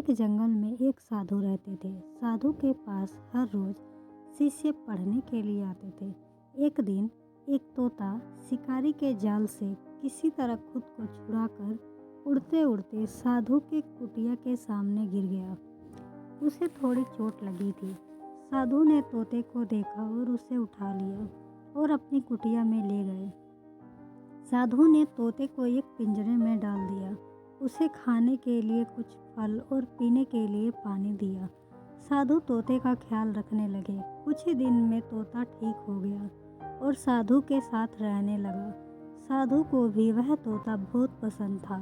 एक जंगल में एक साधु रहते थे। साधु के पास हर रोज शिष्य पढ़ने के लिए आते थे। एक दिन एक तोता शिकारी के जाल से किसी तरह खुद को छुड़ाकर उड़ते उड़ते साधु के कुटिया के सामने गिर गया। उसे थोड़ी चोट लगी थी। साधु ने तोते को देखा और उसे उठा लिया और अपनी कुटिया में ले गए। साधु ने तोते को एक पिंजरे में डाल दिया, उसे खाने के लिए कुछ फल और पीने के लिए पानी दिया। साधु तोते का ख्याल रखने लगे। कुछ ही दिन में तोता ठीक हो गया और साधु के साथ रहने लगा। साधु को भी वह तोता बहुत पसंद था।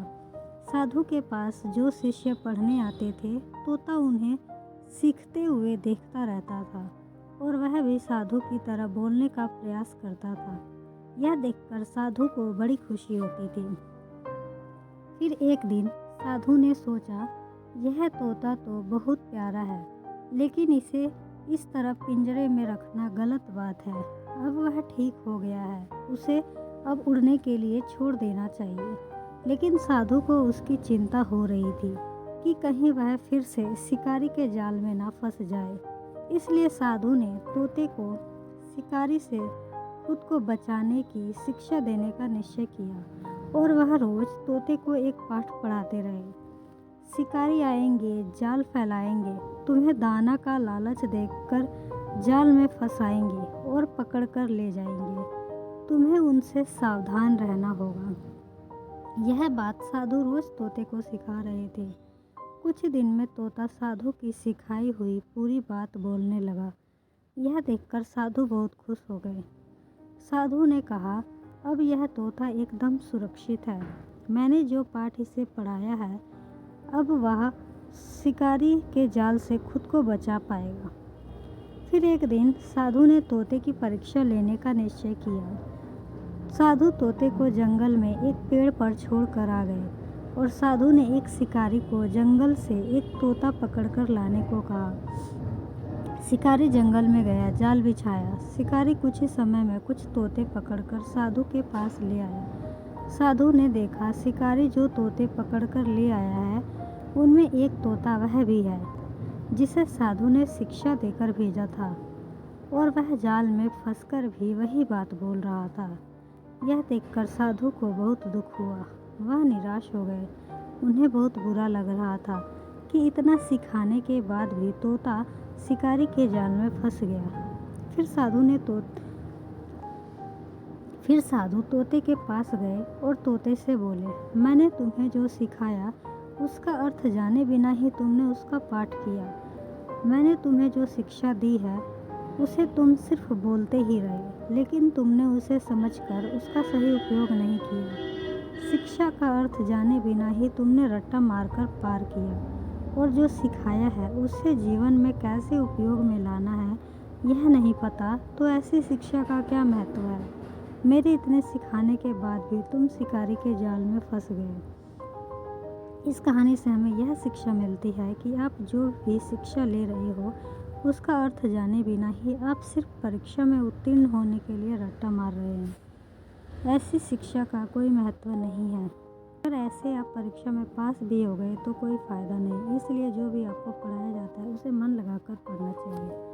साधु के पास जो शिष्य पढ़ने आते थे, तोता उन्हें सीखते हुए देखता रहता था और वह भी साधु की तरह बोलने का प्रयास करता था। यह देखकर साधु को बड़ी खुशी होती थी। फिर एक दिन साधु ने सोचा, यह तोता तो बहुत प्यारा है, लेकिन इसे इस तरह पिंजरे में रखना गलत बात है। अब वह ठीक हो गया है, उसे अब उड़ने के लिए छोड़ देना चाहिए। लेकिन साधु को उसकी चिंता हो रही थी कि कहीं वह फिर से शिकारी के जाल में ना फंस जाए। इसलिए साधु ने तोते को शिकारी से खुद को बचाने की शिक्षा देने का निश्चय किया और वह रोज तोते को एक पाठ पढ़ाते रहे। शिकारी आएंगे, जाल फैलाएंगे, तुम्हें दाना का लालच देकर जाल में फंसाएंगे और पकड़कर ले जाएंगे। तुम्हें उनसे सावधान रहना होगा। यह बात साधु रोज तोते को सिखा रहे थे। कुछ दिन में तोता साधु की सिखाई हुई पूरी बात बोलने लगा। यह देखकर साधु बहुत खुश हो गए। साधु ने कहा, अब यह तोता एकदम सुरक्षित है। मैंने जो पाठ इसे पढ़ाया है, अब वह शिकारी के जाल से खुद को बचा पाएगा। फिर एक दिन साधु ने तोते की परीक्षा लेने का निश्चय किया। साधु तोते को जंगल में एक पेड़ पर छोड़कर आ गए और साधु ने एक शिकारी को जंगल से एक तोता पकड़कर लाने को कहा। शिकारी जंगल में गया, जाल बिछाया। शिकारी कुछ ही समय में कुछ तोते पकड़कर साधु के पास ले आया। साधु ने देखा, शिकारी जो तोते पकड़कर ले आया है, उनमें एक तोता वह भी है जिसे साधु ने शिक्षा देकर भेजा था और वह जाल में फंसकर भी वही बात बोल रहा था। यह देखकर साधु को बहुत दुख हुआ। वह निराश हो गए। उन्हें बहुत बुरा लग रहा था कि इतना सिखाने के बाद भी तोता शिकारी के जाल में फंस गया। फिर साधु तोते के पास गए और तोते से बोले, मैंने तुम्हें जो सिखाया उसका अर्थ जाने बिना ही तुमने उसका पाठ किया। मैंने तुम्हें जो शिक्षा दी है उसे तुम सिर्फ बोलते ही रहे, लेकिन तुमने उसे समझकर उसका सही उपयोग नहीं किया। शिक्षा का अर्थ जाने बिना ही तुमने रट्टा मारकर पार किया और जो सिखाया है उसे जीवन में कैसे उपयोग में लाना है यह नहीं पता, तो ऐसी शिक्षा का क्या महत्व है। मेरे इतने सिखाने के बाद भी तुम शिकारी के जाल में फंस गए। इस कहानी से हमें यह शिक्षा मिलती है कि आप जो भी शिक्षा ले रहे हो उसका अर्थ जाने बिना ही आप सिर्फ परीक्षा में उत्तीर्ण होने के लिए रट्टा मार रहे हैं। ऐसी शिक्षा का कोई महत्व नहीं है। अगर ऐसे आप परीक्षा में पास भी हो गए तो कोई फ़ायदा नहीं। इसलिए जो भी आपको पढ़ाया जाता है उसे मन लगाकर पढ़ना चाहिए।